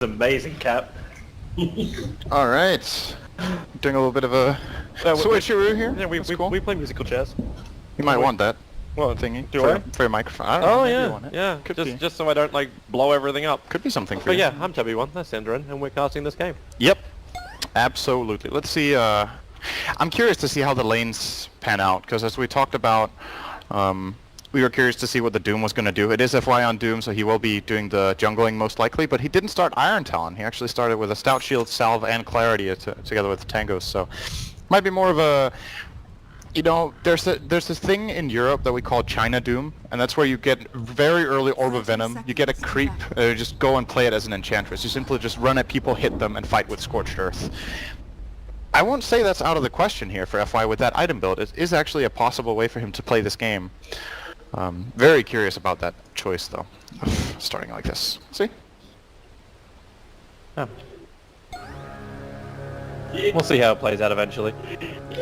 Amazing, Cap. Alright. Doing a little bit of a switcheroo here. Yeah, we play musical chairs. You might want that Well, thingy do for your microphone. I don't know, maybe you want it. yeah. Could be. Just so I don't like blow everything up. Could be something for But you. yeah, I'm Toby1, that's Sandrin, and we're casting this game. Yep. Absolutely. Let's see, I'm curious to see how the lanes pan out, because as we talked about, we were curious to see what the Doom was going to do. It is FY on Doom, so he will be doing the jungling most likely, but he didn't start Iron Talon. He actually started with a Stout Shield, Salve, and Clarity together with the Tangos, so might be more of a... You know, there's this thing in Europe that we call China Doom, and that's where you get very early Orb of Venom. You get a creep, just go and play it as an Enchantress. You simply just run at people, hit them, and fight with Scorched Earth. I won't say that's out of the question here for FY with that item build. It is actually a possible way for him to play this game. Very curious about that choice, though, starting like this. See? Yeah. We'll see how it plays out eventually.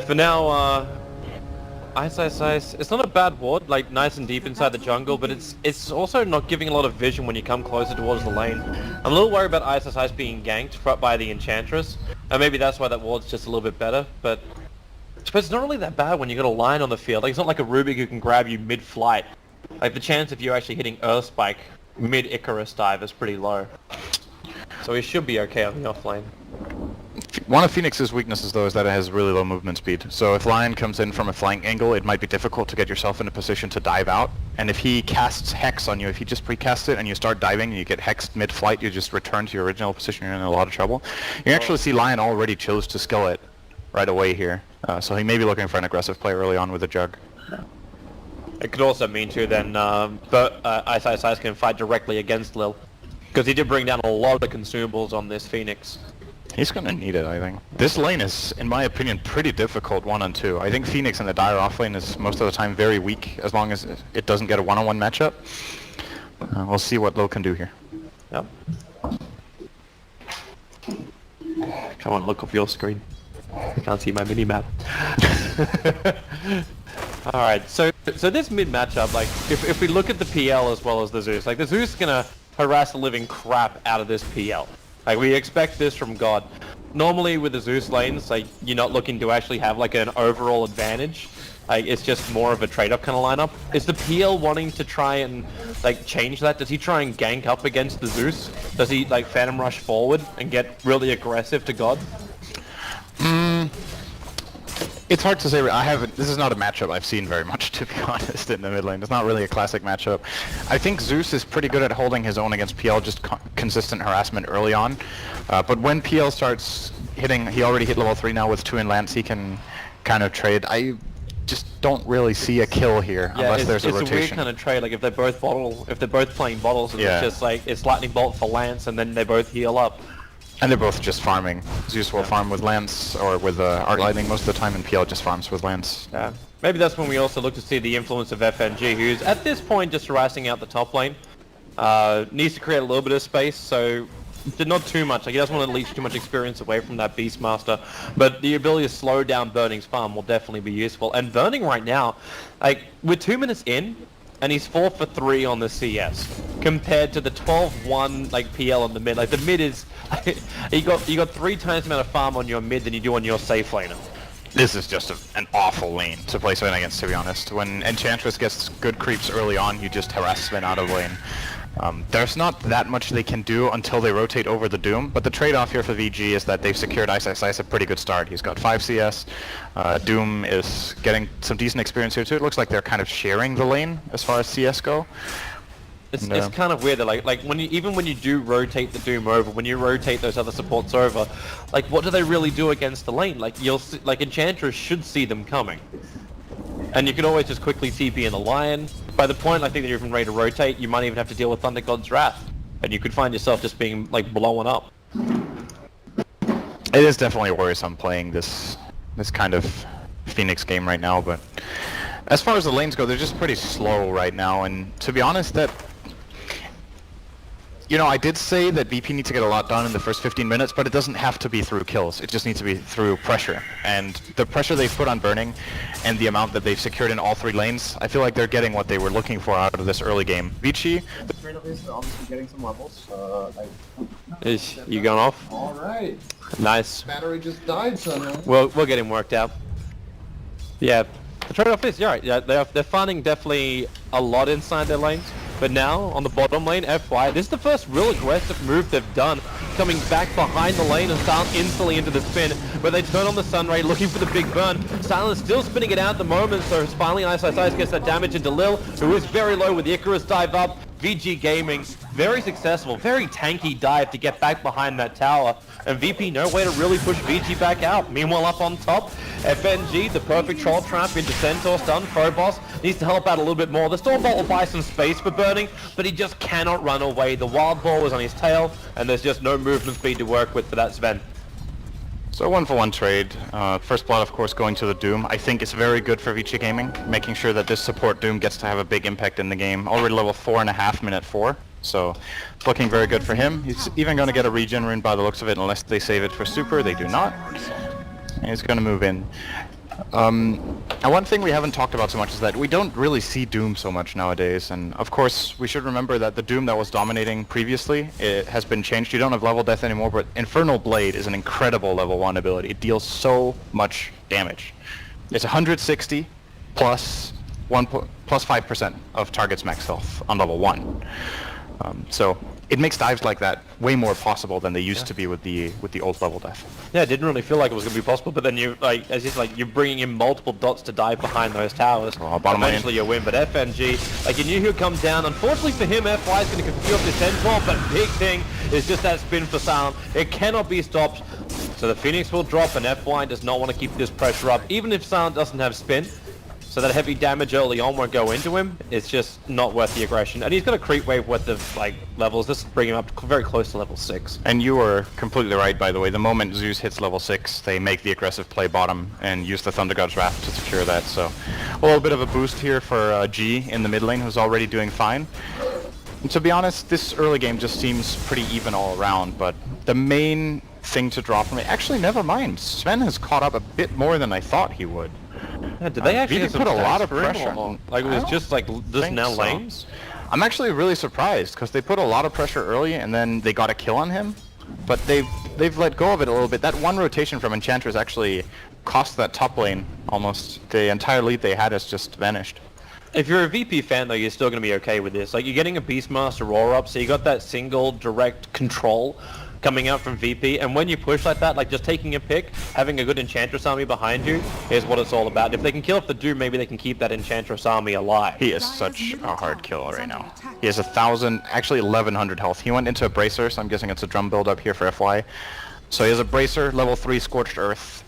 For now, Ice. It's not a bad ward, like nice and deep inside the jungle, but it's also not giving a lot of vision when you come closer towards the lane. I'm a little worried about Ice being ganked by the Enchantress, and maybe that's why that ward's just a little bit better, but it's not really that bad when you got a line on the field. Like, it's not like a Rubik who can grab you mid-flight. Like, the chance of you actually hitting Earth Spike mid-Icarus dive is pretty low. So he should be okay on the offlane. One of Phoenix's weaknesses, though, is that it has really low movement speed. So if Lion comes in from a flank angle, it might be difficult to get yourself in a position to dive out. And if he casts Hex on you, if he just precasts it and you start diving and you get hexed mid-flight, you just return to your original position, you're in a lot of trouble. You actually see Lion already chose to skill it right away here. So he may be looking for an aggressive play early on with a Jug. It could also mean, too, then Ice can fight directly against Lil. Because he did bring down a lot of consumables on this Phoenix. He's going to need it, I think. This lane is, in my opinion, pretty difficult 1-on-2. I think Phoenix in the Dire off lane is most of the time very weak, as long as it doesn't get a 1-on-1 matchup. We'll see what Lil can do here. Yep. Come on, look off your screen. I can't see my mini-map. Alright, so this mid matchup, like, if we look at the PL as well as the Zeus, like, the Zeus is gonna harass the living crap out of this PL. Like, we expect this from God. Normally with the Zeus lanes, like, you're not looking to actually have, like, an overall advantage. Like, it's just more of a trade-off kind of lineup. Is the PL wanting to try and, like, change that? Does he try and gank up against the Zeus? Does he, like, Phantom Rush forward and get really aggressive to God? It's hard to say. This is not a matchup I've seen very much, to be honest, in the mid lane. It's not really a classic matchup. I think Zeus is pretty good at holding his own against PL, just consistent harassment early on. But when PL starts hitting, he already hit level 3 now with 2 in Lance, he can kind of trade. I just don't really see a kill here, unless there's a rotation. It's a weird kind of trade, like if they're both playing bottles, and it's just like, it's Lightning Bolt for Lance, and then they both heal up. And they're both just farming. Zeus will farm with Lance or with Arc Lightning most of the time, and PL just farms with Lance. Yeah. Maybe that's when we also look to see the influence of FNG, who's at this point just harassing out the top lane. Needs to create a little bit of space, so not too much. Like, he doesn't want to leech too much experience away from that Beastmaster, but the ability to slow down Burning's farm will definitely be useful. And Burning right now, like, we're 2 minutes in, and he's 4 for 3 on the CS, compared to the 12-1 like PL on the mid. Like, the mid is you got 3 times the amount of farm on your mid than you do on your safe laner. This is just an awful lane to play Sven against, to be honest. When Enchantress gets good creeps early on, you just harass Sven out of lane. There's not that much they can do until they rotate over the Doom, but the trade-off here for VG is that they've secured Ice a pretty good start. He's got 5 CS. Doom is getting some decent experience here too. It looks like they're kind of sharing the lane as far as CS go. It's kind of weird that like even when you do rotate the Doom over, when you rotate those other supports over, like, what do they really do against the lane? Like, you'll see, like, Enchantress should see them coming. And you can always just quickly TP in a Lion. By the point I think that you're even ready to rotate, you might even have to deal with Thunder God's Wrath. And you could find yourself just being, like, blown up. It is definitely worrisome playing this kind of Phoenix game right now, but as far as the lanes go, they're just pretty slow right now, and to be honest, You know, I did say that VP needs to get a lot done in the first 15 minutes, but it doesn't have to be through kills. It just needs to be through pressure. And the pressure they've put on Burning and the amount that they've secured in all 3 lanes, I feel like they're getting what they were looking for out of this early game. Vici... obviously getting some levels. You going off? Alright. Nice. Battery just died somehow. We'll get him worked out. Yeah, the trade-off is, you're right, yeah, they're farming definitely a lot inside their lanes. But now, on the bottom lane, FY, this is the first real aggressive move they've done. Coming back behind the lane and Silent instantly into the spin, where they turn on the Sunray looking for the big burn. Silent still spinning it out at the moment, so finally Ice gets that damage into Lil, who is very low with the Icarus dive up. VG Gaming, very successful, very tanky dive to get back behind that tower. And VP no way to really push VG back out. Meanwhile up on top, FNG, the perfect troll trap into Centaur stun. Phobos needs to help out a little bit more. The Stormbolt will buy some space for Burning, but he just cannot run away. The Wild Ball is on his tail, and there's just no movement speed to work with for that Sven. So 1-for-1 trade. First blood, of course, going to the Doom. I think it's very good for Vici Gaming, making sure that this support Doom gets to have a big impact in the game. Already level 4.5, minute 4. So it's looking very good for him. He's even going to get a regen rune by the looks of it, unless they save it for super. They do not. And he's going to move in. And one thing we haven't talked about so much is that we don't really see Doom so much nowadays, and of course we should remember that the Doom that was dominating previously, it has been changed. You don't have level death anymore, but Infernal Blade is an incredible level 1 ability. It deals so much damage. It's 160 plus 5% of target's max health on level 1. So it makes dives like that way more possible than they used to be with the old level death. Yeah, it didn't really feel like it was going to be possible, but then you you're bringing in multiple dots to dive behind those towers. Well, bottom eventually you win, but FNG, like you knew he'd come down. Unfortunately for him, FY is going to confuse the Centaur, but big thing is just that spin for Silent. It cannot be stopped. So the Phoenix will drop, and FY does not want to keep this pressure up, even if Silent doesn't have spin. So that heavy damage early on won't go into him. It's just not worth the aggression. And he's got a creep wave with the levels. This will bring him up very close to level 6. And you were completely right, by the way. The moment Zeus hits level 6, they make the aggressive play bottom and use the Thunder God's Wrath to secure that. So a little bit of a boost here for G in the mid lane, who's already doing fine. And to be honest, this early game just seems pretty even all around, but the main thing to draw from it, actually never mind. Sven has caught up a bit more than I thought he would. Yeah, did they actually put a lot of pressure on? Like it was just like this now lanes? I'm actually really surprised because they put a lot of pressure early and then they got a kill on him, but they've let go of it a little bit. That one rotation from Enchantress actually cost that top lane almost. The entire lead they had has just vanished. If you're a VP fan though, you're still going to be okay with this. Like you're getting a Beastmaster roar up, so you got that single direct control coming out from VP, and when you push like that, like just taking a pick, having a good Enchantress army behind you is what it's all about. If they can kill off the Doom, maybe they can keep that Enchantress army alive. He is such a hard kill right now. He has 1,000, actually 1,100 health. He went into a Bracer, so I'm guessing it's a drum build up here for FY. So he has a Bracer, level 3 Scorched Earth,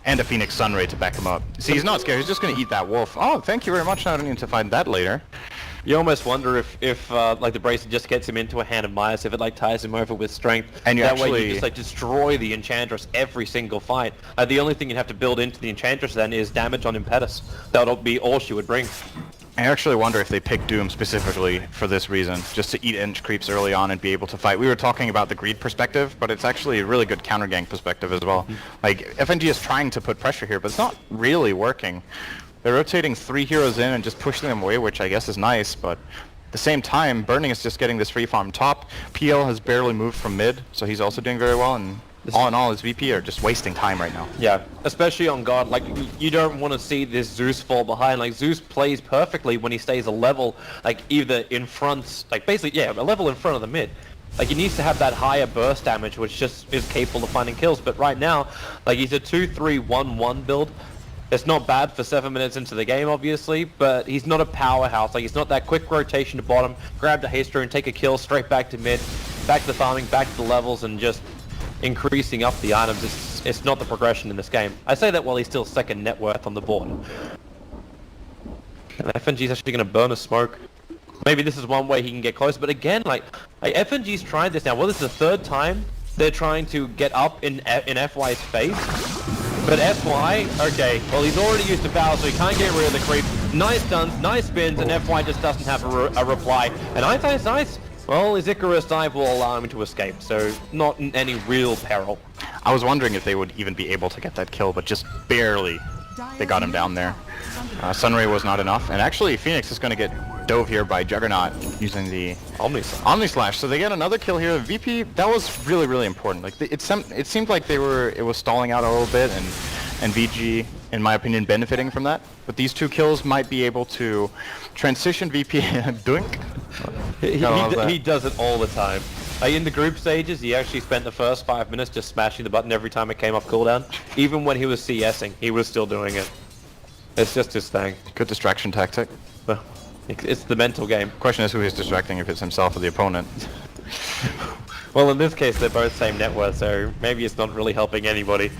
and a Phoenix Sunray to back him up. See, he's not scared, he's just going to eat that wolf. Oh, thank you very much, now I don't need to find that later. You almost wonder if like the Bracer just gets him into a hand of Midas, if it like ties him over with strength. And that way you just like destroy the Enchantress every single fight. The only thing you'd have to build into the Enchantress then is damage on Impetus. That'll be all she would bring. I actually wonder if they picked Doom specifically for this reason, just to eat inch creeps early on and be able to fight. We were talking about the greed perspective, but it's actually a really good counter gank perspective as well. Like, FNG is trying to put pressure here, but it's not really working. They're rotating 3 heroes in and just pushing them away, which I guess is nice, but at the same time, Burning is just getting this free farm top. PL has barely moved from mid, so he's also doing very well, and all in all, his VP are just wasting time right now. Yeah, especially on God. Like, you don't want to see this Zeus fall behind. Like, Zeus plays perfectly when he stays a level, like, either in front, like, basically, yeah, a level in front of the mid. Like, he needs to have that higher burst damage, which just is capable of finding kills. But right now, like, he's a 2-3-1-1 build. It's not bad for 7 minutes into the game, obviously, but he's not a powerhouse. Like, he's not that quick rotation to bottom, grab the haste rune, take a kill, straight back to mid, back to the farming, back to the levels, and just increasing up the items. It's not the progression in this game. I say that while he's still second net worth on the board. And FNG's actually going to burn a smoke. Maybe this is one way he can get close, but again, like FNG's tried this now. Well, this is the 3rd time they're trying to get up in FY's face. But FY, okay, well he's already used the power, so he can't get rid of the creep. Nice stuns, nice spins, and FY just doesn't have a reply. And Ice Well, his Icarus dive will allow him to escape, so not in any real peril. I was wondering if they would even be able to get that kill, but just barely they got him down there. Sunray was not enough, and actually Phoenix is going to get dove here by Juggernaut using the Omni Slash. So they get another kill here. VP, that was really, really important. Like it seemed like it was stalling out a little bit, and VG, in my opinion, benefiting from that. But these two kills might be able to transition VP doink. He does it all the time. In the group stages, he actually spent the first 5 minutes just smashing the button every time it came off cooldown. Even when he was CSing, he was still doing it. It's just his thing. Good distraction tactic. Well, it's the mental game. Question is who he's distracting, if it's himself or the opponent. Well, in this case, they're both same net worth, so maybe it's not really helping anybody.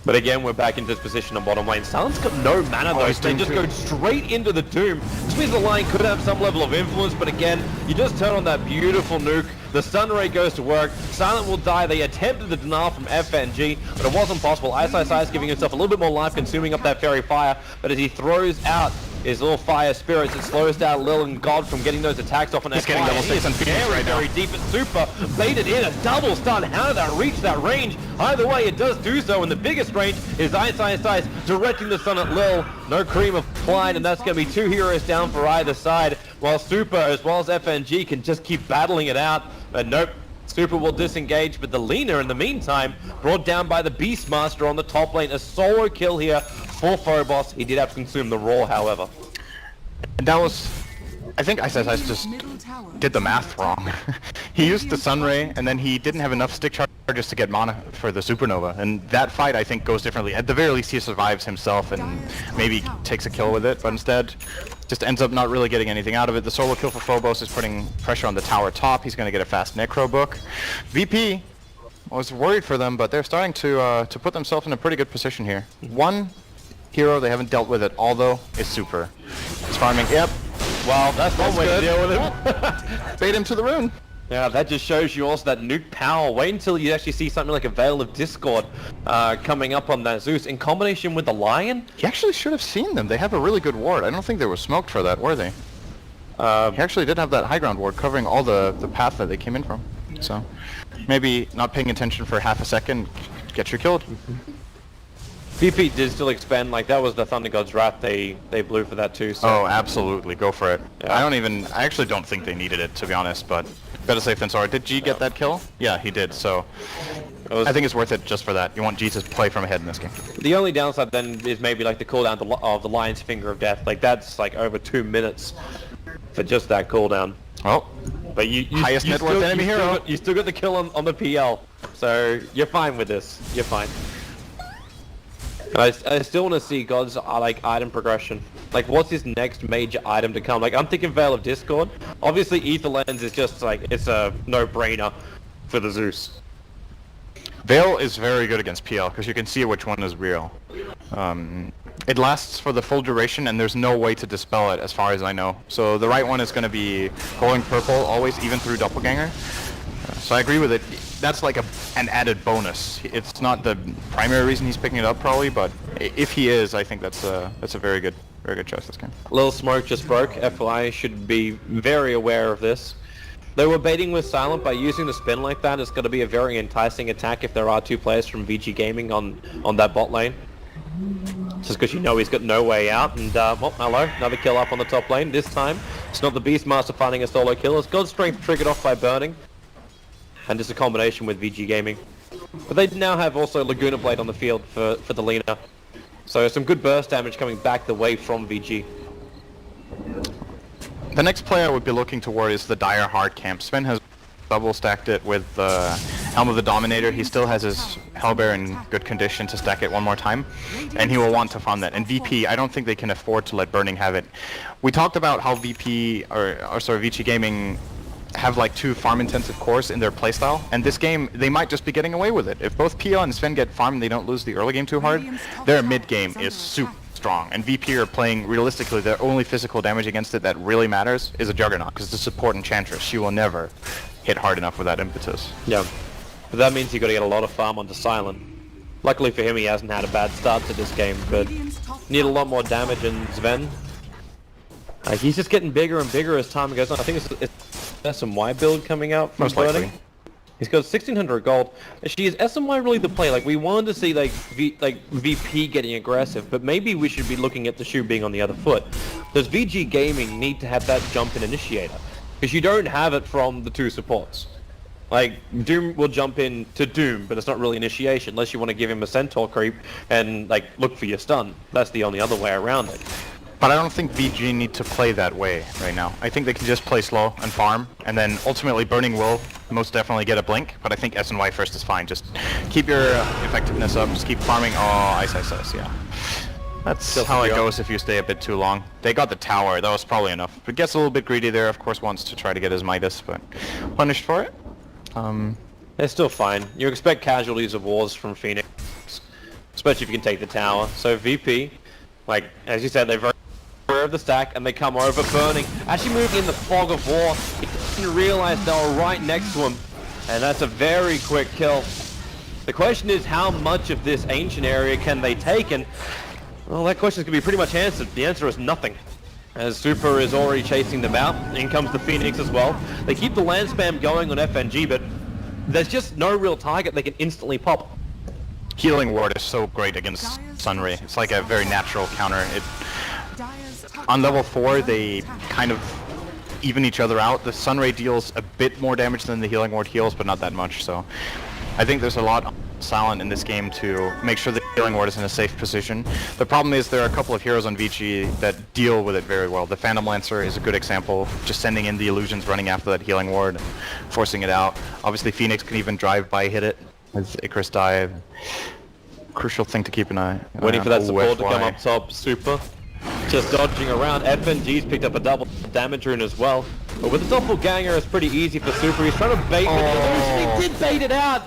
But again, we're back into this position on bottom lane. Silence got no mana though, so they just go straight into the Doom. Which means the line could have some level of influence, but again, you just turn on that beautiful nuke. The stun ray goes to work. Silent will die. They attempted the denial from FNG, but it wasn't possible. Ice is giving himself a little bit more life, consuming up that fairy fire, but as he throws out his little fire spirits, it slows down Lil and God from getting those attacks off on that getting double six on Phoenix right now. Very deep at super, baited in a double stun. How did that reach that range? Either way, it does do so, and the biggest range is Ice directing the stun at Lil. No cream applied, and that's going to be 2 heroes down for either side, while Super as well as FNG can just keep battling it out. But nope. Super will disengage, but the Lina in the meantime brought down by the Beastmaster on the top lane. A solo kill here for Phobos. He did have to consume the Raw, however. And that was... I think Ice just did the math wrong. He used the Sunray, and then he didn't have enough stick charges to get mana for the Supernova. And that fight, I think, goes differently. At the very least, he survives himself and maybe takes a kill with it, but instead just ends up not really getting anything out of it. The solo kill for Phobos is putting pressure on the tower top. He's going to get a fast Necro book. VP was worried for them, but they're starting to put themselves in a pretty good position here. One hero they haven't dealt with at all, though, is Super. He's farming. Yep. Well, that's one way to deal with him. Bait him to the rune. Yeah, that just shows you also that nuke power. Wait until you actually see something like a Veil of Discord coming up on that Zeus in combination with the Lion. He actually should have seen them. They have a really good ward. I don't think they were smoked for that, were they? He actually did have that high ground ward covering all the path that they came in from. So maybe not paying attention for half a second, get you killed. VP did still expand, like that was the Thunder God's Wrath they blew for that too. So. Oh, absolutely, go for it. Yeah. I actually don't think they needed it, to be honest, but better safe than sorry. Did G get that kill? Yeah, he did, so I think it's worth it just for that. You want G to play from ahead in this game. The only downside then is maybe like the cooldown of the Lion's Finger of Death. Like that's like over 2 minutes for just that cooldown. Oh, but you highest net worth enemy hero. You still got the kill on the PL, so you're fine with this. You're fine. I still want to see God's like item progression. Like, what's his next major item to come? Like, I'm thinking Veil of Discord. Obviously, Ether Lens is just like it's a no-brainer for the Zeus. Veil is very good against PL because you can see which one is real. It lasts for the full duration, and there's no way to dispel it, as far as I know. So the right one is going to be going purple always, even through Doppelganger. So I agree with it. That's like an added bonus. It's not the primary reason he's picking it up, probably, but if he is, I think that's a very good choice this game. Little Smoke just broke. FYI should be very aware of this. They were baiting with Silent by using the spin like that. It's going to be a very enticing attack if there are 2 players from Vici Gaming on that bot lane. Just because you know he's got no way out. And, well, hello, another kill up on the top lane. This time, it's not the Beastmaster finding a solo kill. It's God's Strength triggered off by Burning. And just a combination with VG Gaming. But they now have also Laguna Blade on the field for the Lina. So some good burst damage coming back the way from VG. The next player I would be looking toward is the Dire Heart camp. Sven has double stacked it with the Helm of the Dominator. He still has his Hellbear in good condition to stack it one more time. And he will want to farm that. And VP, I don't think they can afford to let Burning have it. We talked about how Vici Gaming have like 2 farm-intensive cores in their playstyle, and this game they might just be getting away with it. If both PL and Sven get farmed and they don't lose the early game too hard, their mid-game is super strong, and VP are playing realistically. Their only physical damage against it that really matters is a Juggernaut, because it's a support Enchantress. She will never hit hard enough with that impetus. Yeah, but that means you got to get a lot of farm onto Silent. Luckily for him, he hasn't had a bad start to this game, but need a lot more damage in Sven. He's just getting bigger and bigger as time goes on. I think it's SMY build coming out from Most likely. Burning. He's got 1600 gold. Actually, is SMY really the play? Like, we wanted to see like VP getting aggressive, but maybe we should be looking at the shoe being on the other foot. Does VG Gaming need to have that jump in initiator? Because you don't have it from the two supports. Like, Doom will jump in to Doom, but it's not really initiation, unless you want to give him a Centaur creep and, like, look for your stun. That's the only other way around it. But I don't think VG need to play that way right now. I think they can just play slow and farm, and then ultimately Burning will most definitely get a blink, but I think SNY first is fine. Just keep your effectiveness up, just keep farming. Oh, ice, yeah. That's how it goes if you stay a bit too long. They got the tower, that was probably enough. But gets a little bit greedy there, of course wants to try to get his Midas, but punished for it. They're still fine. You expect casualties of wars from Phoenix, especially if you can take the tower. So VP, like, as you said, they're very aware of the stack, and they come over Burning. Actually moving in the fog of war, he didn't realize they were right next to him, and that's a very quick kill. The question is, how much of this ancient area can they take? And, well, that question is going to be pretty much answered. The answer is nothing, as Super is already chasing them out. In comes the Phoenix as well. They keep the land spam going on FNG, but there's just no real target they can instantly pop. Healing Ward is so great against Sunray. It's like a very natural counter. On level 4, they kind of even each other out. The Sunray deals a bit more damage than the Healing Ward heals, but not that much. So I think there's a lot silent in this game to make sure the Healing Ward is in a safe position. The problem is there are a couple of heroes on Vici that deal with it very well. The Phantom Lancer is a good example, just sending in the illusions, running after that Healing Ward, and forcing it out. Obviously Phoenix can even drive-by hit it with Icarus Dive. Crucial thing to keep an eye on. Waiting for that support to come up top. Super just dodging around. FNG's picked up a double damage rune as well, but with the doppelganger it's pretty easy for Super. He's trying to bait it. He did bait it out.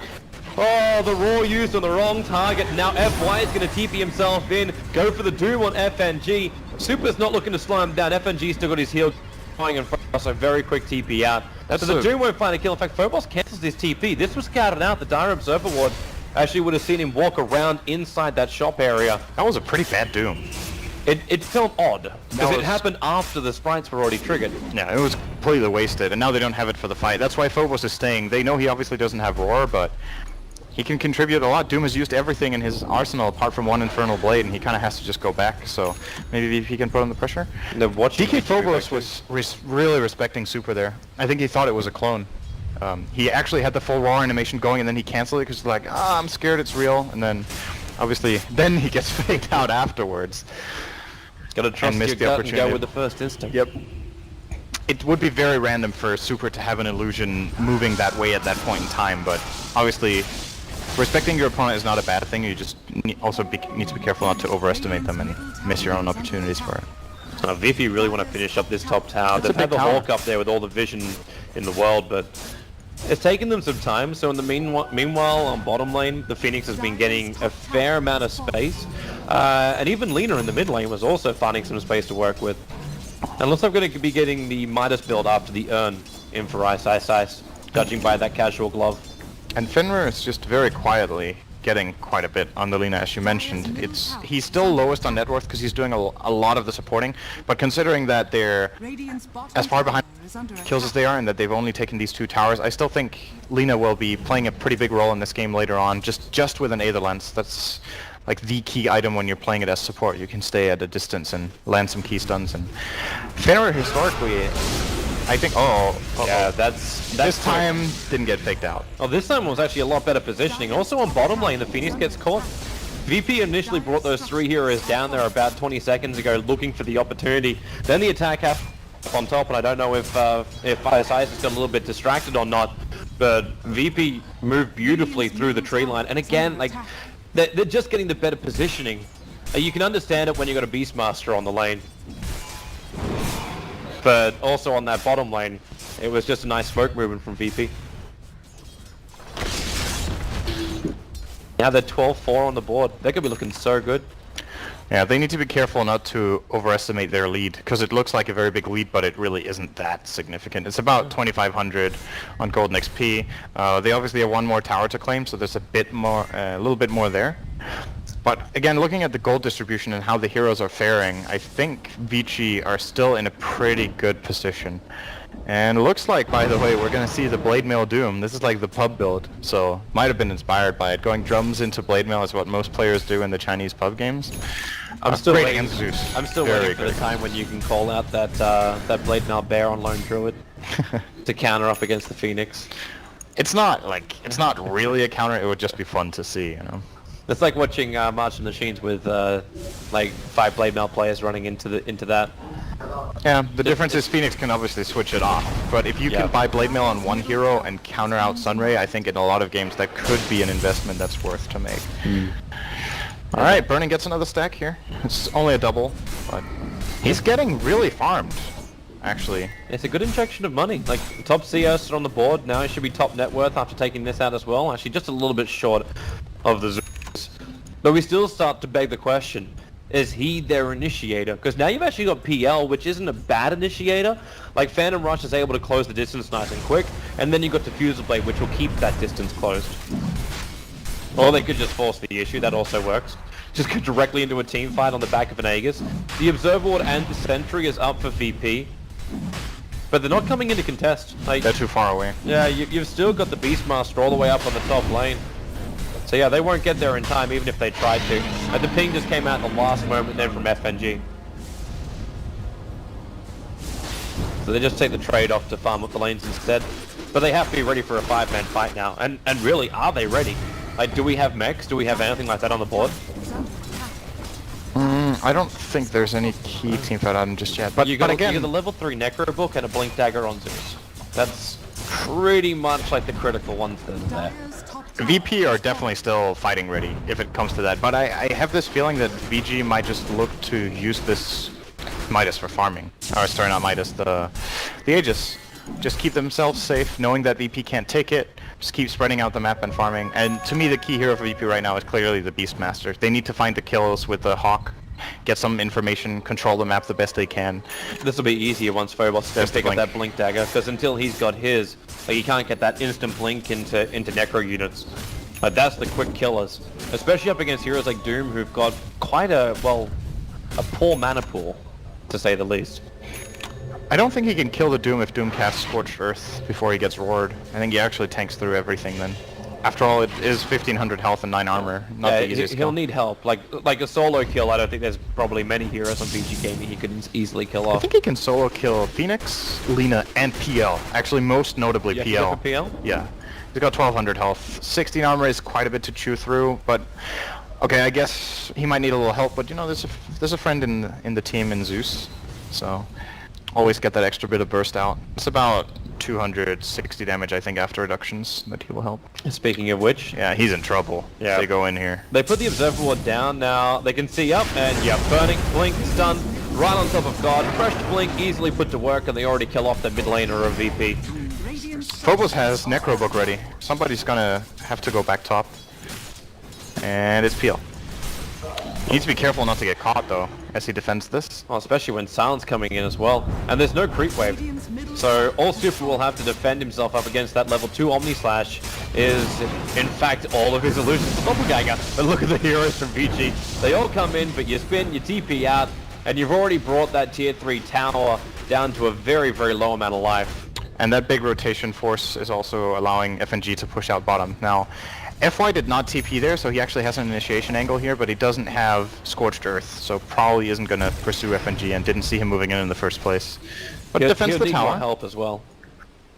Oh, the raw used on the wrong target. Now FY is going to TP himself in, go for the Doom on FNG. Super's not looking to slow him down. FNG's still got his heal going in front, so very quick TP out. So the Doom won't find a kill. In fact, Phobos cancels his TP. This was scouted out. The Dire Observer Ward actually would have seen him walk around inside that shop area. That was a pretty bad Doom. It felt odd, because it happened after the sprites were already triggered. Yeah, it was completely wasted, and now they don't have it for the fight. That's why Phobos is staying. They know he obviously doesn't have Roar, but he can contribute a lot. Doom has used everything in his arsenal apart from one Infernal Blade, and he kind of has to just go back, so maybe he can put on the pressure. DK Phobos was really respecting Super there. I think he thought it was a clone. He actually had the full Roar animation going, and then he canceled it because he's like, I'm scared it's real, and then obviously then he gets faked out afterwards. Gotta trust your gut and go with the first instinct. Yep. It would be very random for Super to have an illusion moving that way at that point in time, but obviously respecting your opponent is not a bad thing. You just also need to be careful not to overestimate them and miss your own opportunities for it. VP really want to finish up this top tower. They've had the Hawk up there with all the vision in the world, but it's taken them some time. So in the meanwhile, on bottom lane, the Phoenix has been getting a fair amount of space. And even Lina in the mid lane was also finding some space to work with. And looks like we're going to be getting the Midas build after the Urn in for Ice, judging by that casual glove. And Fenrir is just very quietly getting quite a bit on the Lina, as you mentioned. He's still lowest on net worth because he's doing a lot of the supporting, but considering that they're as far behind kills as they are and that they've only taken these 2 towers, I still think Lina will be playing a pretty big role in this game later on, just with an Aether Lens. That's like the key item when you're playing it as support. You can stay at a distance and land some key stuns. And Fenrir historically, I think, yeah, that's this time didn't get faked out. Oh, this time was actually a lot better positioning. Also on bottom lane, the Phoenix gets caught. VP initially brought those 3 heroes down there about 20 seconds ago, looking for the opportunity. Then the attack happened on top, and I don't know if ISIS has got a little bit distracted or not, but VP moved beautifully through the tree line. And again, like, they're just getting the better positioning. You can understand it when you've got a Beastmaster on the lane. But also on that bottom lane, it was just a nice smoke movement from VP. Now they're 12-4 on the board. They could be looking so good. Yeah, they need to be careful not to overestimate their lead, because it looks like a very big lead, but it really isn't that significant. It's about 2,500 on Golden XP. They obviously have 1 more tower to claim, so there's a little bit more there. But again, looking at the gold distribution and how the heroes are faring, I think Vici are still in a pretty good position. And looks like, by the way, we're gonna see the Blade Mail Doom. This is like the pub build, so might have been inspired by it. Going drums into Blade Mail is what most players do in the Chinese pub games. I'm still great waiting. against Zeus. I'm still Very waiting for the great. time when you can call out that that Blade Mail Bear on Lone Druid to counter up against the Phoenix. It's not really a counter. It would just be fun to see, you know. It's like watching March of the Machines with like 5 Blade Mail players running into that. Yeah, the difference is Phoenix can obviously switch it off, but if you can buy Blade Mail on one hero and counter out Sunray, I think in a lot of games that could be an investment that's worth to make. Alright, Burning gets another stack here. It's only a double, but he's getting really farmed, actually. It's a good injection of money. Like, top CS on the board, now he should be top net worth after taking this out as well. Actually, just a little bit short of the Zeus. But we still start to beg the question, is he their initiator? Because now you've actually got PL, which isn't a bad initiator. Like, Phantom Rush is able to close the distance nice and quick, and then you've got Diffusal Blade, which will keep that distance closed. Or they could just force the issue, that also works. Just go directly into a team fight on the back of an Aegis. The Observer Ward and the Sentry is up for VP. But they're not coming into contest. Like, They're too far away. yeah, you've still got the Beastmaster all the way up on the top lane. So yeah, they won't get there in time even if they tried to. And the ping just came out at the last moment then from FNG. So they just take the trade-off to farm up the lanes instead. But they have to be ready for a 5-man fight now. And really, are they ready? Like, do we have mechs? Do we have anything like that on the board? I don't think there's any key team fight on just yet. But You got again, the level 3 Necro book and a Blink Dagger on Zeus. That's pretty much like the critical ones that are there. VP are definitely still fighting ready if it comes to that. But I have this feeling that VG might just look to use this Midas for farming. Or sorry, not Midas, the Aegis. Just keep themselves safe, knowing that VP can't take it. Just keep spreading out the map and farming. And to me, the key hero for VP right now is clearly the Beastmaster. They need to find the kills with the Hawk, get some information, control the map the best they can. This will be easier once Phobos does pick up that Blink Dagger, because until he's got his, like, he can't get that instant blink into Necro units. Like, that's the quick killers. Especially up against heroes like Doom, who've got quite a poor mana pool, to say the least. I don't think he can kill the Doom if Doom casts Scorched Earth before he gets roared. I think he actually tanks through everything then. After all, it is 1500 health and 9 armor. Not the easiest he'll kill. need help. Like a solo kill, I don't think there's probably many heroes on VG Gaming he could easily kill I off. think he can solo kill Phoenix, Lina, and PL. Actually, most notably Yeah, PL. for PL? Yeah. He's got 1200 health. 16 armor is quite a bit to chew through, but okay, I guess he might need a little help. But you know, there's a friend in the team in Zeus, so always get that extra bit of burst out. It's about 260 damage, I think, after reductions that he will help. Speaking of which, Yeah, he's in trouble. Yeah. If they go in here. they put the Observer Ward down now. They can see up, and yeah, Burning, Blink, stun, right on top of God. Fresh Blink, easily put to work, and they already kill off the mid laner of VP. Phobos has Necro Book ready. Somebody's gonna have to go back top. And it's PL. He needs to be careful not to get caught though, as he defends this. Well, especially when Silence coming in as well. And there's no creep wave. So all Super will have to defend himself up against that level 2 Omni Slash is, in fact, all of his illusions to Doppelganger. But look at the heroes from VG. They all come in, but you spin, you TP out, and you've already brought that tier 3 tower down to a very, very low amount of life. And that big rotation force is also allowing FNG to push out bottom. Now, FY did not TP there, so he actually has an initiation angle here, but he doesn't have Scorched Earth, so probably isn't going to pursue FNG and didn't see him moving in the first place. But defends He'll the need more tower. help as well.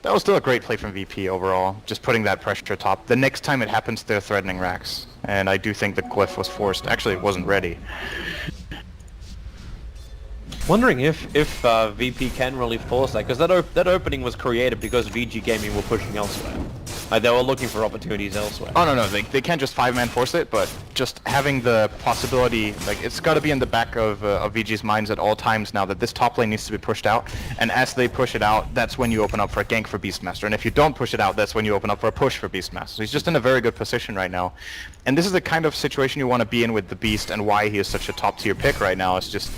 That was still a great play from VP overall, just putting that pressure top. The next time it happens, they're threatening racks, and I do think the Glyph was forced. Actually, it wasn't ready. Wondering if VP can really force that, because that opening was created because VG Gaming were pushing elsewhere. Like, they were looking for opportunities elsewhere. Oh, no, they can't just 5-man force it, but just having the possibility, like, it's got to be in the back of VG's minds at all times now that this top lane needs to be pushed out, and as they push it out, that's when you open up for a gank for Beastmaster, and if you don't push it out, that's when you open up for a push for Beastmaster. So he's just in a very good position right now, and this is the kind of situation you want to be in with the Beast, and why he is such a top-tier pick right now. It's just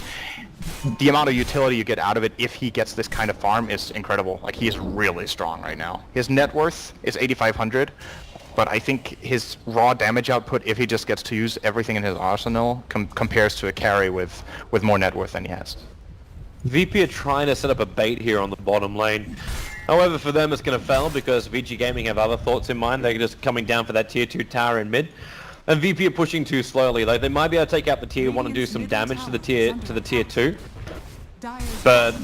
the amount of utility you get out of it if he gets this kind of farm is incredible. Like, he is really strong right now. His net worth is 8,500, but I think his raw damage output, if he just gets to use everything in his arsenal, compares to a carry with more net worth than he has. VP are trying to set up a bait here on the bottom lane. However, for them it's going to fail because Vici Gaming have other thoughts in mind. They're just coming down for that tier 2 tower in mid. And VP are pushing too slowly. Like, they might be able to take out the tier 1 and do some damage to the tier 2. But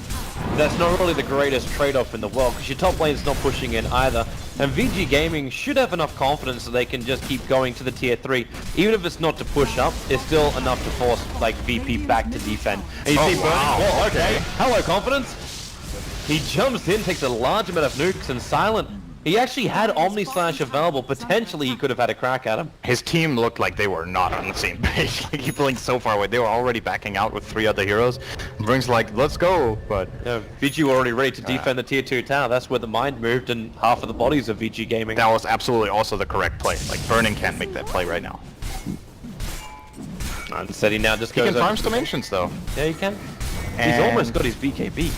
that's not really the greatest trade-off in the world because your top lane's not pushing in either. And VG Gaming should have enough confidence that they can just keep going to the tier 3. Even if it's not to push up, it's still enough to force like VP back to defend. And you see Burning, well, okay, hello confidence. He jumps in, takes a large amount of nukes, and Silent, he actually had Omni Slash available. Potentially he could have had a crack at him. His team looked like they were not on the same page. Like, he blinked so far away. They were already backing out with 3 other heroes. Bring's like, let's go, but... VG were already ready to defend the tier 2 tower. That's where the mind moved and half of the bodies of VG Gaming. That was absolutely also the correct play. Like, Burning can't make that play right now. And Seti now just goes... He can farm some ancients, though. Yeah, he can. And he's almost got his BKB.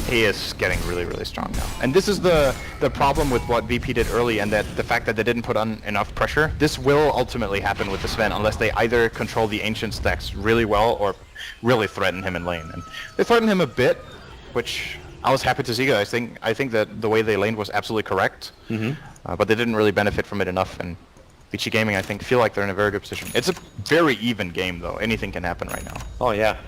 He is getting really, really strong now. And this is the problem with what VP did early, and that the fact that they didn't put on enough pressure. This will ultimately happen with the Sven unless they either control the ancient stacks really well or really threaten him in lane. And they threatened him a bit, which I was happy to see. I think that the way they laned was absolutely correct, but they didn't really benefit from it enough. And Vici Gaming, I think, feel like they're in a very good position. It's a very even game, though. Anything can happen right now. Oh yeah.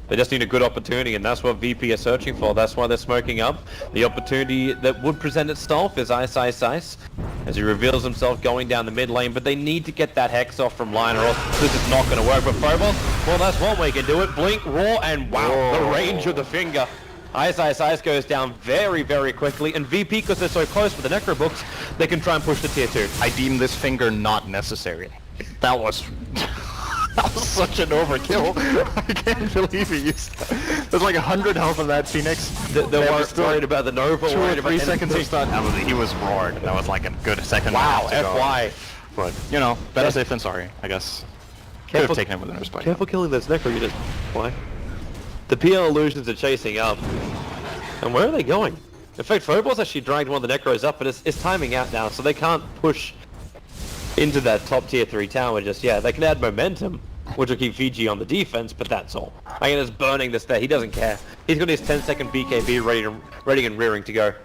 They just need a good opportunity, and that's what VP are searching for. That's why they're smoking up. The opportunity that would present itself is Ice as he reveals himself going down the mid lane, but they need to get that Hex off from line, or else this is not going to work. But Phobos, well, that's one way you can do it. Blink, roar, and wow, the range of the finger. Ice goes down very, very quickly, and VP, because they're so close with the Necro books, they can try and push the tier 2. I deem this finger not necessary. That was... That was such an overkill. I can't believe he used that. There's like 100 health of that Phoenix. They weren't worried about the Nova. 2 or 3 seconds of stun. He was roared. That was like a good second. Wow, FY. But, you know, better safe than sorry, I guess. Could have taken him with an respite. Careful killing this Necro unit. Why? The PL illusions are chasing up. And where are they going? In fact, Phobos actually dragged one of the Necros up, but it's timing out now, so they can't push into that top tier 3 tower just yet. They can add momentum, which will keep VG on the defense, but that's all. I mean, it's burning this there. He doesn't care. He's got his 10-second BKB ready and rearing to go.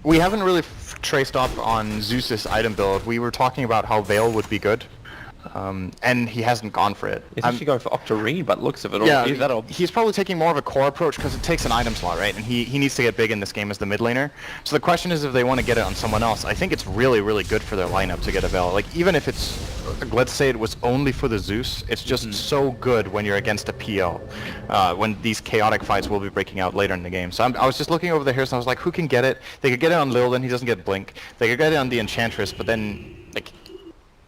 We haven't really traced up on Zeus's item build. We were talking about how Veil would be good. And he hasn't gone for it. He's actually going for Octarine, but looks of it. Yeah, he's probably taking more of a core approach because it takes an item slot, right? And he needs to get big in this game as the mid laner. So the question is if they want to get it on someone else. I think it's really, really good for their lineup to get a Veil. Like, even if it's, let's say it was only for the Zeus, it's just so good when you're against a PL. When these chaotic fights will be breaking out later in the game. So I was just looking over the heroes and I was like, who can get it? They could get it on Lil, then he doesn't get Blink. They could get it on the Enchantress, but then, like...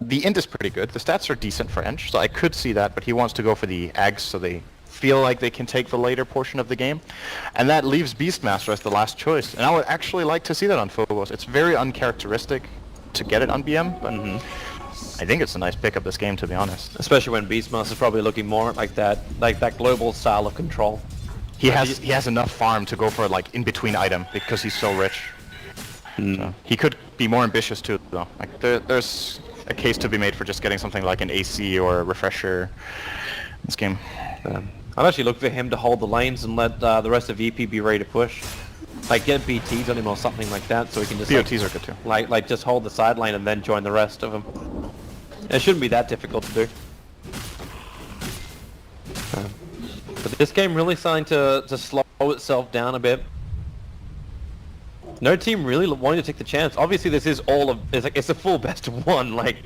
The int is pretty good. The stats are decent for Ench, so I could see that, but he wants to go for the Ags so they feel like they can take the later portion of the game. And that leaves Beastmaster as the last choice. And I would actually like to see that on Phobos. It's very uncharacteristic to get it on BM, but I think it's a nice pick up this game, to be honest. Especially when Beastmaster's probably looking more like that global style of control. He has enough farm to go for like in-between item because he's so rich. So he could be more ambitious too, though. Like there's a case to be made for just getting something like an AC or a refresher in this game. I'd actually look for him to hold the lanes and let the rest of VP be ready to push. Like, get BTs on him or something like that, so he can just BOTs are good too. Like just hold the side lane and then join the rest of them. It shouldn't be that difficult to do. But this game really starting to slow itself down a bit. No team really wanting to take the chance. Obviously, this is it's a full best of 1. Like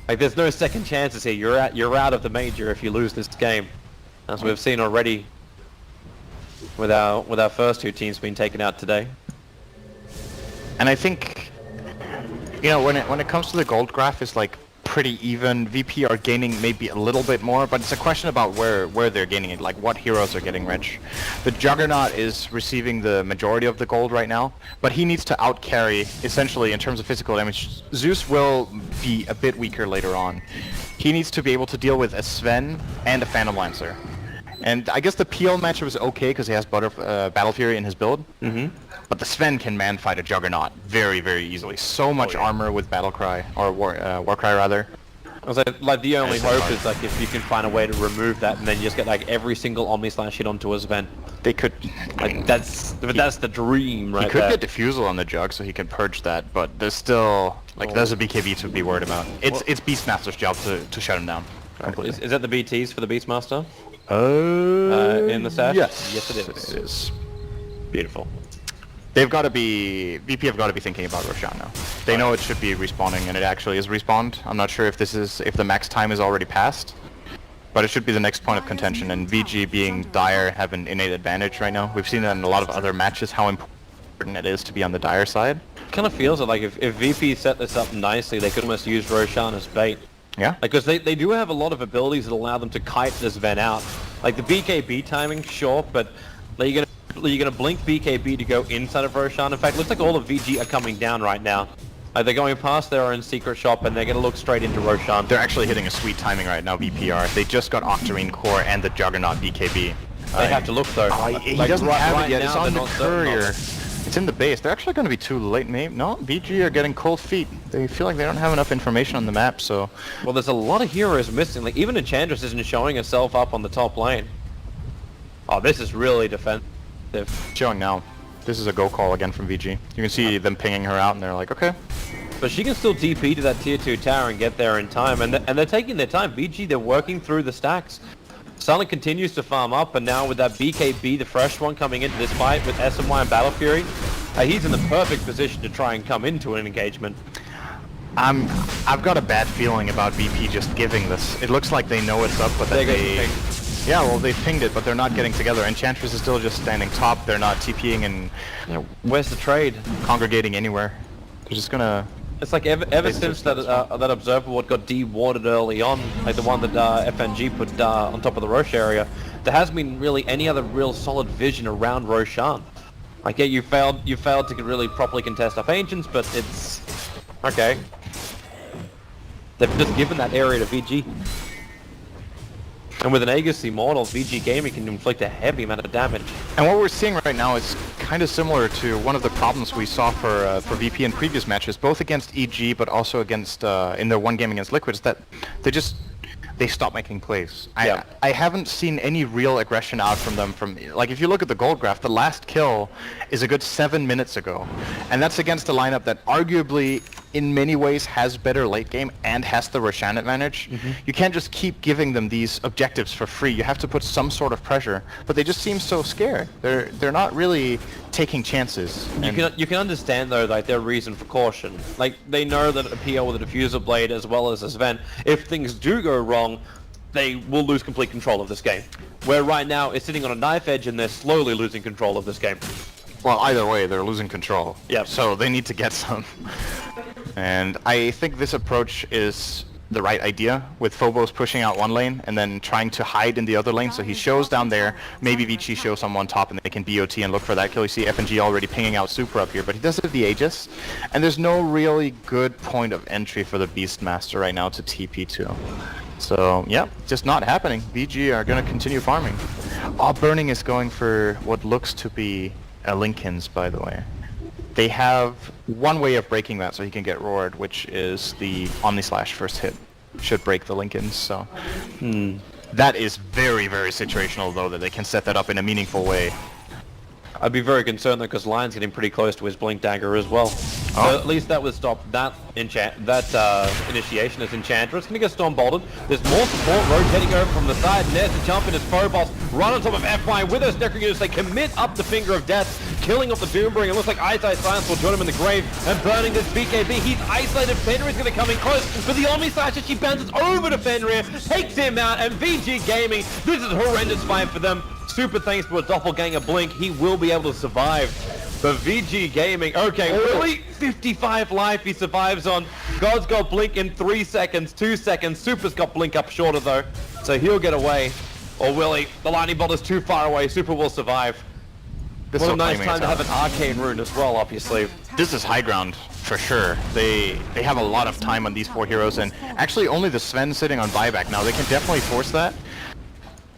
there's no second chances here. You're out of the major if you lose this game, as we've seen already with our first 2 teams being taken out today. And I think, you know, when it comes to the gold graph, it's like pretty even. VP are gaining maybe a little bit more, but it's a question about where they're gaining it, like what heroes are getting rich. The Juggernaut is receiving the majority of the gold right now, but he needs to outcarry, essentially, in terms of physical damage. Zeus will be a bit weaker later on. He needs to be able to deal with a Sven and a Phantom Lancer. And I guess the PL matchup is okay because he has Battle Fury in his build. But the Sven can man-fight a Juggernaut very, very easily. So much armor with Battle Cry, or War Cry rather. I was like the only hope is like if you can find a way to remove that and then you just get like every single Omni Slash hit onto his vent. They could. Like that's the dream, right? He could there. get Diffusal on the Jug so he can purge that, but there's still like there's a BKB to be worried about. It's Beastmaster's job to shut him down. Is that the BTs for the Beastmaster? In the stash? Yes. Yes, it is. It is. Beautiful. They've got to be VP have got to be thinking about Roshan now. They know it should be respawning, and it actually is respawned. I'm not sure if the max time is already passed, but it should be the next point of contention. And VG being Dire have an innate advantage right now. We've seen that in a lot of other matches how important it is to be on the Dire side. Kind of feels like if VP set this up nicely, they could almost use Roshan as bait. Yeah. Because they do have a lot of abilities that allow them to kite this Ven out. Like the BKB timing, sure, but you're gonna blink BKB to go inside of Roshan. In fact, it looks like all of VG are coming down right now. Like they're going past their own secret shop and they're gonna look straight into Roshan. They're actually hitting a sweet timing right now, VPR. They just got Octarine Core and the Juggernaut BKB. They have to look though. He Like, doesn't have right it yet. now, It's on they're the not certain of courier. it. It's in the base. They're actually going to be too late, maybe. No, VG are getting cold feet. They feel like they don't have enough information on the map, so... Well, there's a lot of heroes missing. Like, even Enchantress isn't showing herself up on the top lane. Oh, this is really defensive. Showing now. This is a go call again from VG. You can see them pinging her out, and they're like, okay. But she can still TP to that tier 2 tower and get there in time. And they're taking their time. VG, they're working through the stacks. Silent continues to farm up, and now with that BKB, the fresh one, coming into this fight with SMY and Battle Fury, he's in the perfect position to try and come into an engagement. I've got a bad feeling about VP just giving this. It looks like they know it's up, but that they... Yeah, well, they pinged it, but they're not getting together. Enchantress is still just standing top. They're not TPing and Where's the trade? congregating anywhere. They're just gonna... It's like ever since that observer ward got de-warded early on, like the one that FNG put on top of the Roche area, there hasn't been really any other real solid vision around Roshan. Like, yeah, you failed to really properly contest up Ancients, but it's... Okay. They've just given that area to VG. And with an Aegis Immortal, VG Gaming can inflict a heavy amount of damage. And what we're seeing right now is kind of similar to one of the problems we saw for VP in previous matches, both against EG but also against in their one game against Liquid, is that they stop making plays. Yeah. I haven't seen any real aggression out from them. Like, if you look at the gold graph, the last kill is a good 7 minutes ago, and that's against a lineup that arguably in many ways has better late game and has the Roshan advantage. You can't just keep giving them these objectives for free. You have to put some sort of pressure, but they just seem so scared. They're not really taking chances. You can understand though, like, their reason for caution. Like, they know that a PL with a diffuser blade as well as a Sven, if things do go wrong, they will lose complete control of this game. Where right now it's sitting on a knife edge and they're slowly losing control of this game. Well, either way, they're losing control. Yeah. So they need to get some. And I think this approach is the right idea, with Phobos pushing out one lane and then trying to hide in the other lane. So he shows down there, maybe Vici shows on one top and they can BOT and look for that kill. You see FNG already pinging out Super up here, but he does have the Aegis, and there's no really good point of entry for the Beastmaster right now to TP to. So, yeah, just not happening. VG are going to continue farming. Oh, Burning is going for what looks to be a Linken's, by the way. They have one way of breaking that so he can get roared, which is the Omnislash first hit. Should break the Linken's, so... That is very, very situational, though, that they can set that up in a meaningful way. I'd be very concerned though, because Lion's getting pretty close to his Blink Dagger as well. So at least that would stop that initiation as Enchantress. Gonna get Storm Bolted. There's more support rotating over from the side. And there's the jump in as Phobos run on top of FY with those Necro units. They commit up the Finger of Death, killing off the Doombringer. It looks like Ice Science will join him in the grave and burning this BKB. He's isolated. Fenrir's gonna come in close, but the Omni Slash as she bounces over to Fenrir, takes him out, and VG Gaming, this is a horrendous fight for them. Super thanks to a doppelganger blink, he will be able to survive. But VG Gaming, okay, really? 55 life he survives on. God's got blink in 3 seconds, 2 seconds. Super's got blink up shorter though, so he'll get away. Or will he? The lightning bolt is too far away. Super will survive. What a nice time to have an arcane rune as well, obviously. This is high ground, for sure. They have a lot of time on these 4 heroes, and actually only the Sven sitting on buyback now. They can definitely force that.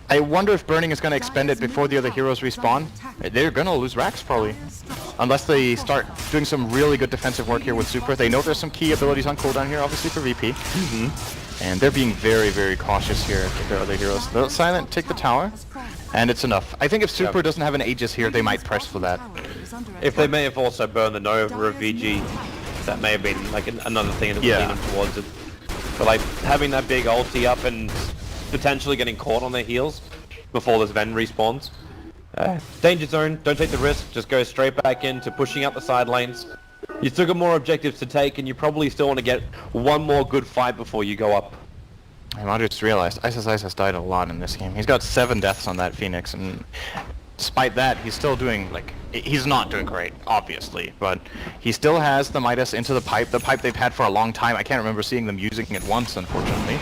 I wonder if Burning is going to expend it before the other heroes respawn. They're going to lose racks, probably. Unless they start doing some really good defensive work here with Super. They know there's some key abilities on cooldown here, obviously, for VP. And they're being very, very cautious here with their other heroes. They'll silent take the tower, and it's enough. I think if Super doesn't have an Aegis here, they might press for that. If they may have also burned the Nova of VG, that may have been like another thing that was leaning towards it. But like having that big ulti up and potentially getting caught on their heels before this Ven respawns. Danger zone, don't take the risk, just go straight back into pushing out the side lanes. You still got more objectives to take, and you probably still want to get one more good fight before you go up. I just realized Isis has died a lot in this game. He's got 7 deaths on that Phoenix, and despite that, he's still doing, like, he's not doing great, obviously, but he still has the Midas into the pipe they've had for a long time. I can't remember seeing them using it once, unfortunately.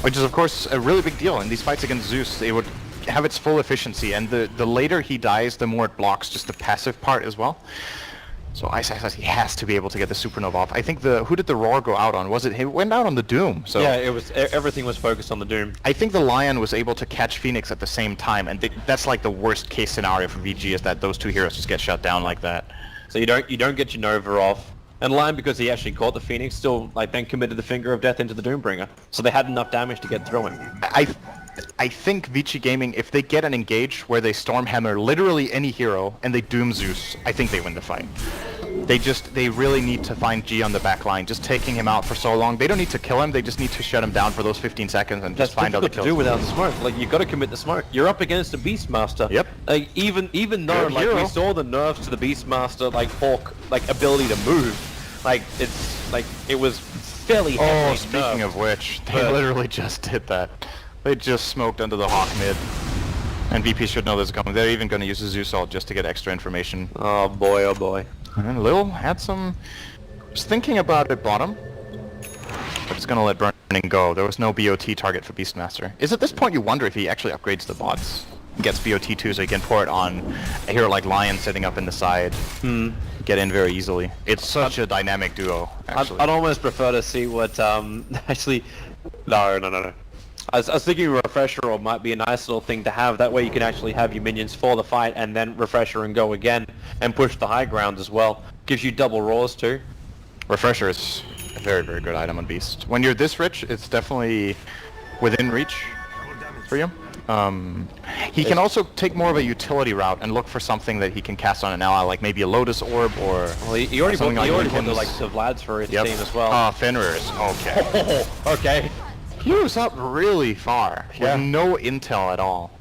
Which is, of course, a really big deal. In these fights against Zeus, it would have its full efficiency, and the later he dies, the more it blocks just the passive part as well. So Isis, he has to be able to get the supernova off. I think who did the Roar go out on? Was it, he went out on the Doom. So yeah, it was, everything was focused on the Doom. I think the Lion was able to catch Phoenix at the same time, and that's like the worst case scenario for VG, is that those two heroes just get shut down like that. So you don't get your Nova off. And Lion, because he actually caught the Phoenix, still like then committed the Finger of Death into the Doombringer. So they had enough damage to get through him. I think Vici Gaming, if they get an engage where they Stormhammer literally any hero and they Doom Zeus, I think they win the fight. They really need to find G on the back line. Just taking him out for so long, they don't need to kill him, they just need to shut him down for those 15 seconds and just find other kills. That's difficult to do without the smoke. Like, you got to commit the smoke. You're up against a Beastmaster. Yep. Like, even though like we saw the nerfs to the Beastmaster, like Hawk, like ability to move, like it's like it was fairly heavily nerfed. Speaking of which, they literally just did that. They just smoked under the Hawk mid. And VP should know this is coming. They're even going to use the Zeus ult just to get extra information. Oh boy, oh boy. And then Lil had some... was thinking about it bottom. But it's going to let Burning go. There was no BOT target for Beastmaster. At this point you wonder if he actually upgrades the bots. He gets BOT too, so he can pour it on a hero like Lion sitting up in the side. Get in very easily. It's such a dynamic duo, actually. I'd almost prefer to see what, actually... No. I was thinking Refresher Orb might be a nice little thing to have. That way you can actually have your minions for the fight and then Refresher and go again and push the high ground as well. Gives you double roars too. Refresher is a very, very good item on Beast. When you're this rich, it's definitely within reach for you. He can also take more of a utility route and look for something that he can cast on an ally, like maybe a Lotus Orb or... Well, he already put the Vlads for his team as well. Fenrir's. Okay. Okay. He was up really far with no intel at all.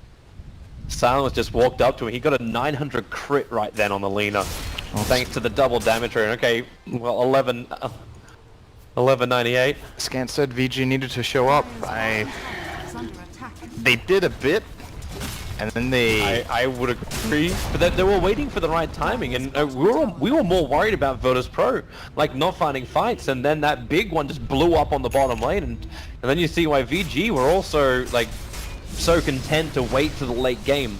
Silence just walked up to him. He got a 900 crit right then on the Lina. Thanks to the double damage rate. Okay, well 1198. Scant said VG needed to show up. They did a bit, and then they... I would agree, but they were waiting for the right timing, and we were more worried about Virtus.pro, like not finding fights, and then that big one just blew up on the bottom lane, and then you see why VG were also like so content to wait to the late game.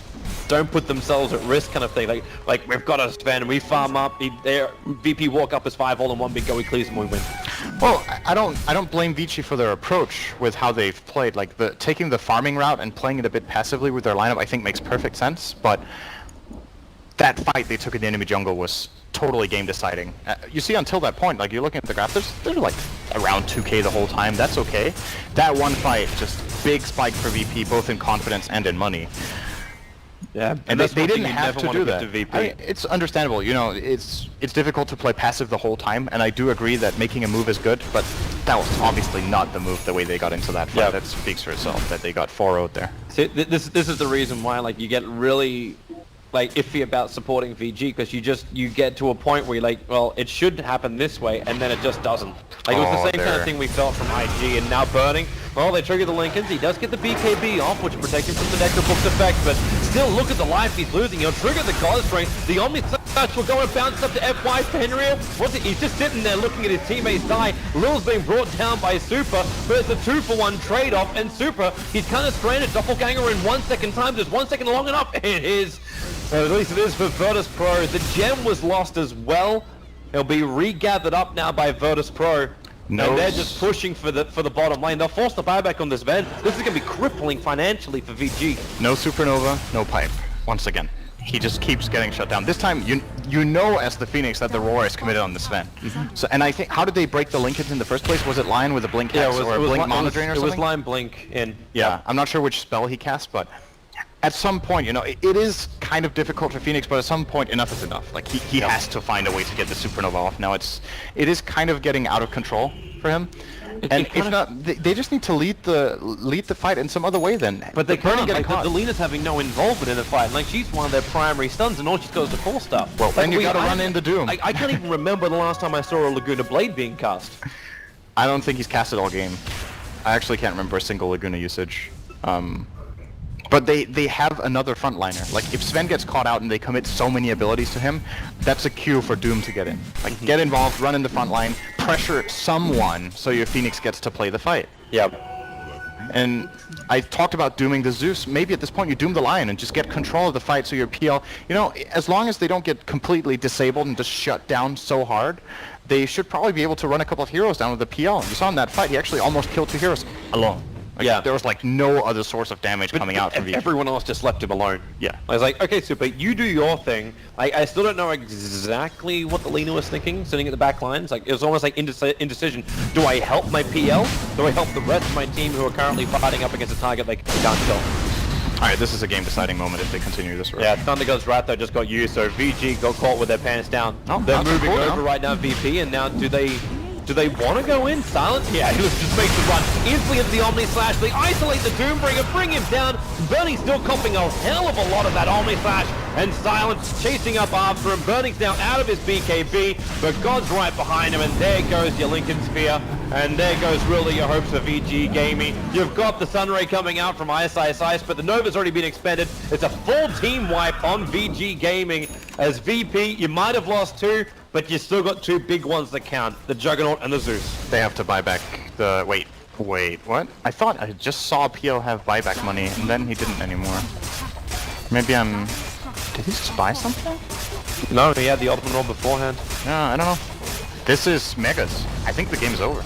Don't put themselves at risk kind of thing, like we've got to spend, we farm up, VP walk up as 5 all in one big go, he clears and we win. Well, I don't blame Vici for their approach with how they've played. Like taking the farming route and playing it a bit passively with their lineup, I think makes perfect sense. But that fight they took in the enemy jungle was totally game deciding. You see, until that point, like you're looking at the graph, they're like around 2k the whole time. That's okay. That one fight, just big spike for VP, both in confidence and in money. Yeah, and they didn't have to do that. To it's understandable, you know, it's difficult to play passive the whole time, and I do agree that making a move is good, but that was obviously not the move the way they got into that fight. That speaks for itself, that they got 4-0'd there. See, this is the reason why, like, you get really like iffy about supporting VG, because you get to a point where you're like, well, it should happen this way, and then it just doesn't. Like, it was the same kind of thing we felt from IG, and now Burning, well, they trigger the Lincolns, he does get the BKB off, which protects him from the Necrobook's effect, but still, look at the life he's losing. He'll trigger the Goddess Ring, the Omni Slash will go and bounce up to FY Fenrir. He's just sitting there looking at his teammates die. Lil's being brought down by Super, but it's a 2-for-1 trade-off, and Super, he's kind of stranded. Doppelganger in 1 second time, just 1 second long enough, it is. At least it is for Virtus.pro. The gem was lost as well. It'll be regathered up now by Virtus.pro. And they're just pushing for the bottom lane. They'll force the buyback on this Ven. This is going to be crippling financially for VG. No supernova, no pipe. Once again. he just keeps getting shut down. This time, you know as the Phoenix that the roar is committed on the Sven. So, and I think, how did they break the linkage in the first place? Was it Lion with a blink hex or a blink monitoring or something? It was Lion blink in. Yeah, I'm not sure which spell he cast, but at some point, you know, it is kind of difficult for Phoenix, but at some point, enough is enough. Like, he has to find a way to get the supernova off. Now, it is kind of getting out of control for him. And if not, they just need to lead the fight in some other way then. But they can't. Getting Like, the Lena's having no involvement in the fight. Like, she's one of their primary stuns, and all she goes to core stuff. Well, like, then you gotta run into Doom. I can't even remember the last time I saw a Laguna Blade being cast. I don't think he's casted all game. I actually can't remember a single Laguna usage. But they have another frontliner. Like, if Sven gets caught out and they commit so many abilities to him, that's a cue for Doom to get in. Like, get involved, run in the front line, pressure someone so your Phoenix gets to play the fight. Yep. And I talked about dooming the Zeus. Maybe at this point you doom the Lion and just get control of the fight so your PL... You know, as long as they don't get completely disabled and just shut down so hard, they should probably be able to run a couple of heroes down with the PL. You saw in that fight, he actually almost killed 2 heroes alone. Like, yeah. There was like no other source of damage coming out from Vici. Everyone else just left him alone. Yeah. I was like, okay, Super, you do your thing. I still don't know exactly what the Lena was thinking, sitting at the back lines. Like, it was almost like indecision. Do I help my PL? Do I help the rest of my team who are currently fighting up against a target they can't kill? Alright, this is a game-deciding moment if they continue this route. Yeah, Thunder God's Wrath though just got used, so VG got caught with their pants down. Oh, they're moving cool over now. right now, VP, and now do they want to go in? Silence? Yeah, he just makes the run instantly into the Omni Slash. They isolate the Doombringer, bring him down. Bernie's still copying a hell of a lot of that Omni Slash, and Silence chasing up after him. Burning's now out of his BKB, but God's right behind him, and there goes your Lincoln Sphere, and there goes really your hopes for VG Gaming. You've got the Sunray coming out from Ice, but the Nova's already been expended. It's a full team wipe on VG Gaming. As VP, you might have lost 2, but you still got 2 big ones that count, the Juggernaut and the Zeus. They have to buy back the... Wait, what? I thought I just saw PL have buyback money, and then he didn't anymore. Maybe I'm... Did he just buy something? No, he had the Ultimate Orb beforehand. No, I don't know. This is Megas. I think the game's over.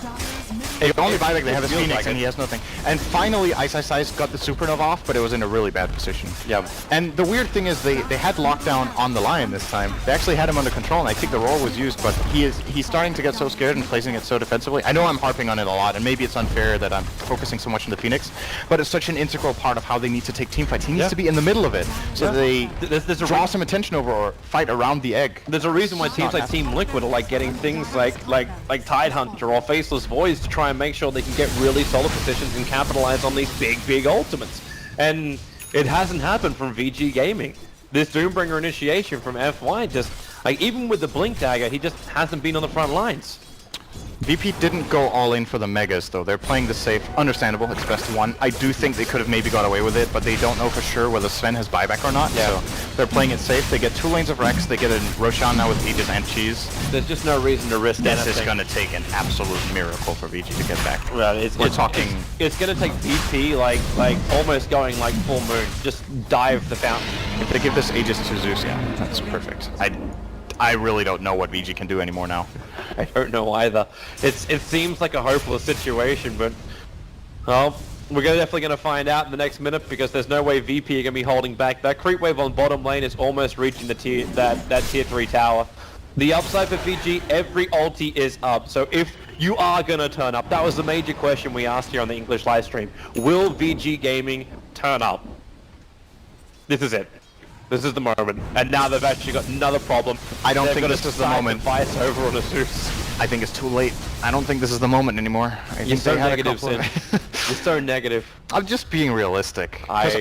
They only buy back, they have his Phoenix and he has nothing. And finally, Ice got the supernova off, but it was in a really bad position. Yeah. And the weird thing is they had lockdown on the Lion this time. They actually had him under control, and I think the roll was used, but he's starting to get so scared and placing it so defensively. I know I'm harping on it a lot, and maybe it's unfair that I'm focusing so much on the Phoenix, but it's such an integral part of how they need to take team fights. He needs to be in the middle of it, so they draw some attention over or fight around the egg. There's a reason why teams like Team Liquid are like getting things like Tidehunter or Faceless Voids to try and make sure they can get really solid positions and capitalize on these big ultimates. And it hasn't happened from VG Gaming. This Doombringer initiation from FY just, like, even with the Blink Dagger, he just hasn't been on the front lines. VP didn't go all in for the Megas, though. They're playing the safe. Understandable, it's best one. I do think they could have maybe got away with it, but they don't know for sure whether Sven has buyback or not, so they're playing it safe. They get 2 lanes of Rex, they get a Roshan now with Aegis and Cheese. There's just no reason to risk anything. This is going to take an absolute miracle for VG to get back. Well, It's going to take VP like almost going like full moon. Just dive the fountain. If they give this Aegis to Zeus, yeah, that's perfect. I really don't know what VG can do anymore now. I don't know either. It seems like a hopeless situation, but well, we're definitely going to find out in the next minute because there's no way VP are going to be holding back. That creep wave on bottom lane is almost reaching the that tier 3 tower. The upside for VG, every ulti is up. So if you are going to turn up, that was the major question we asked here on the English live stream. Will VG Gaming turn up? This is it. This is the moment, and now they've actually got another problem. I don't think this is the moment. Vice over on a Zeus. I think it's too late. I don't think this is the moment anymore. You're so negative, Sid. You're so negative. I'm just being realistic. Because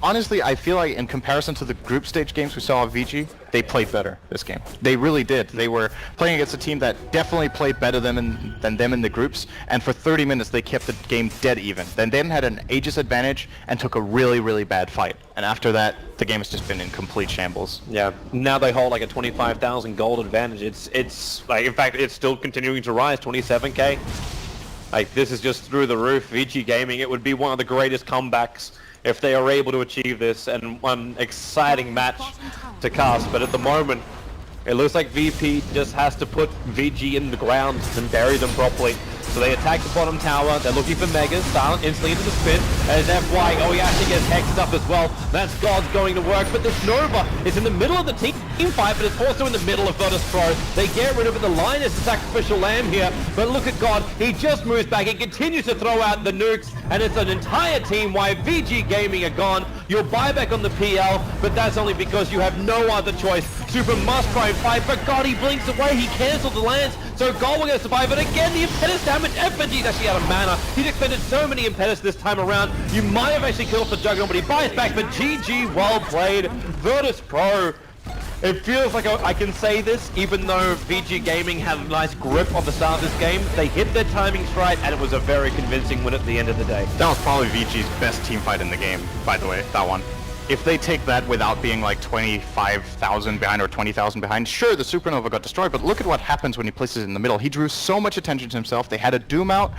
honestly, I feel like in comparison to the group stage games we saw of VG, they played better this game. They really did. They were playing against a team that definitely played better than them in the groups, and for 30 minutes they kept the game dead even. Then they had an Aegis advantage and took a really bad fight. And after that, the game has just been in complete shambles. Yeah. Now they hold like a 25,000 gold advantage. It's like, in fact, it's still continuing to rise, 27k. Like, this is just through the roof. VG Gaming, it would be one of the greatest comebacks if they are able to achieve this, and one exciting match to cast. But at the moment, it looks like VP just has to put VG in the ground and bury them properly. So they attack the bottom tower. They're looking for Megas. Silent instantly into the spin. As FY, oh, he actually gets hexed up as well. That's God's going to work, but this Nova is in the middle of the team fight, but it's also in the middle of Virtus.pro. They get rid of it. The line is the sacrificial lamb here, but look at God. He just moves back. He continues to throw out the nukes, and it's an entire team-wide. VG Gaming are gone. You'll buy back on the PL, but that's only because you have no other choice. Super must try and fight, but God, he blinks away. He cancelled the lands, so God will get to survive. But again, the impetus damage. FNG's actually out of mana. He's expended so many impetus this time around. You might have actually killed off the Juggernaut, but he buys back. But GG, well played. Virtus.pro. It feels like I can say this, even though VG Gaming had a nice grip on the start of this game. They hit their timings right, and it was a very convincing win at the end of the day. That was probably VG's best team fight in the game, by the way, that one. If they take that without being like 25,000 behind or 20,000 behind, sure, the Supernova got destroyed, but look at what happens when he places it in the middle. He drew so much attention to himself. They had a Doom out.